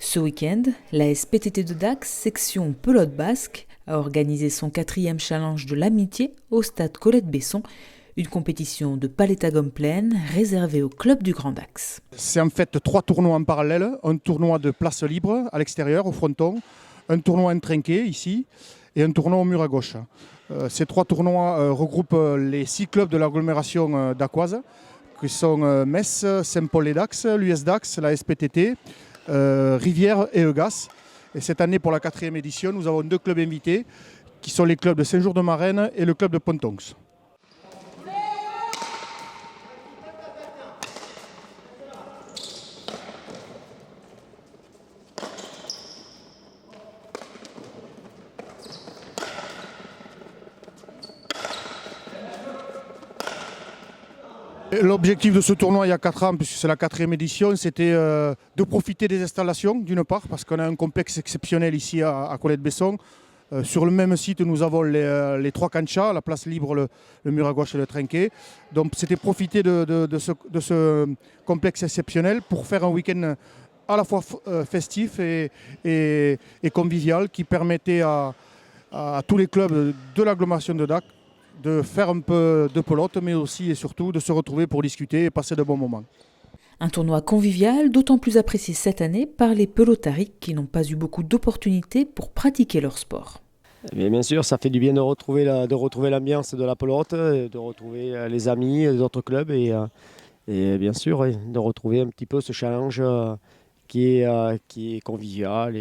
Ce week-end, la SPTT de Dax, section pelote basque, a organisé son 4e challenge de l'amitié au stade Colette-Besson, une compétition de palette à gomme pleine réservée au club du Grand Dax. C'est en fait 3 tournois en parallèle, un tournoi de place libre à l'extérieur, au fronton, un tournoi en trinqué ici et un tournoi au mur à gauche. Ces 3 tournois regroupent les 6 clubs de l'agglomération dacquoise, qui sont Metz, Saint-Paul-les-Dax, l'US Dax, la SPTT, Rivière et Eugas. Et cette année, pour la 4e édition, nous avons 2 clubs invités, qui sont les clubs de Saint-Jour-de-Marraine et le club de Pontonx. L'objectif de ce tournoi il y a 4 ans, puisque c'est la 4e édition, c'était de profiter des installations d'une part, parce qu'on a un complexe exceptionnel ici à Colette-Besson. Sur le même site, nous avons les 3 canchas, la place libre, le mur à gauche et le trinquet. Donc c'était profiter de ce complexe exceptionnel pour faire un week-end à la fois festif et convivial qui permettait à tous les clubs de l'agglomération de Dax de faire un peu de pelote, mais aussi et surtout de se retrouver pour discuter et passer de bons moments. Un tournoi convivial d'autant plus apprécié cette année par les pelotaris qui n'ont pas eu beaucoup d'opportunités pour pratiquer leur sport. Bien sûr, ça fait du bien de retrouver l'ambiance de la pelote, de retrouver les amis des autres clubs et bien sûr de retrouver un petit peu ce challenge qui est convivial.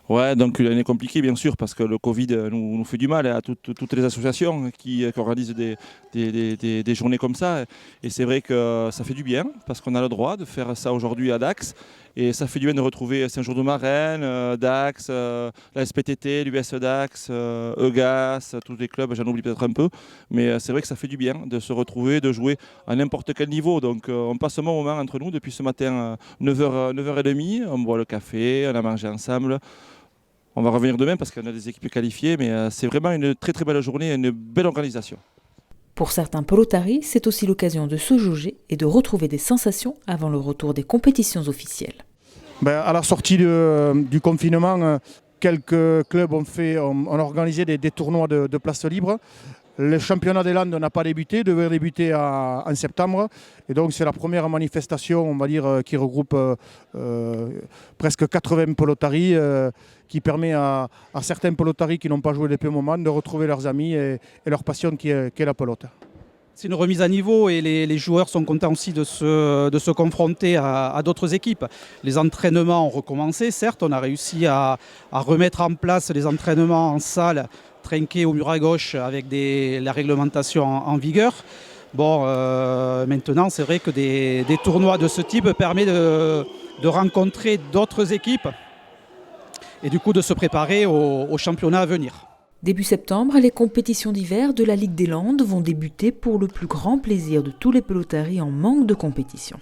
Ouais, donc l'année est compliquée bien sûr parce que le Covid nous fait du mal à toutes les associations qui organisent des journées comme ça. Et c'est vrai que ça fait du bien parce qu'on a le droit de faire ça aujourd'hui à Dax. Et ça fait du bien de retrouver Saint-Jour-de-Marraine, Dax, la SPTT, l'US Dax, Eugas, tous les clubs, j'en oublie peut-être un peu. Mais c'est vrai que ça fait du bien de se retrouver, de jouer à n'importe quel niveau. Donc on passe un bon moment entre nous depuis ce matin 9h30. On boit le café, on a mangé ensemble. On va revenir demain parce qu'on a des équipes qualifiées, mais c'est vraiment une très très belle journée et une belle organisation. Pour certains pelotaris, c'est aussi l'occasion de se jauger et de retrouver des sensations avant le retour des compétitions officielles. À la sortie du confinement, quelques clubs ont organisé des tournois de place libre. Le championnat des Landes n'a pas débuté, devait débuter en septembre. Et donc c'est la première manifestation, on va dire, qui regroupe presque 80 pelotaris, qui permet à certains pelotaris qui n'ont pas joué depuis un moment de retrouver leurs amis et leur passion qui est la pelote. C'est une remise à niveau et les joueurs sont contents aussi de se confronter à d'autres équipes. Les entraînements ont recommencé, certes, on a réussi à remettre en place les entraînements en salle, trinqués au mur à gauche avec la réglementation en vigueur. Bon, maintenant, c'est vrai que des tournois de ce type permettent de rencontrer d'autres équipes et du coup de se préparer au championnat à venir. Début septembre, les compétitions d'hiver de la Ligue des Landes vont débuter pour le plus grand plaisir de tous les pelotaris en manque de compétition.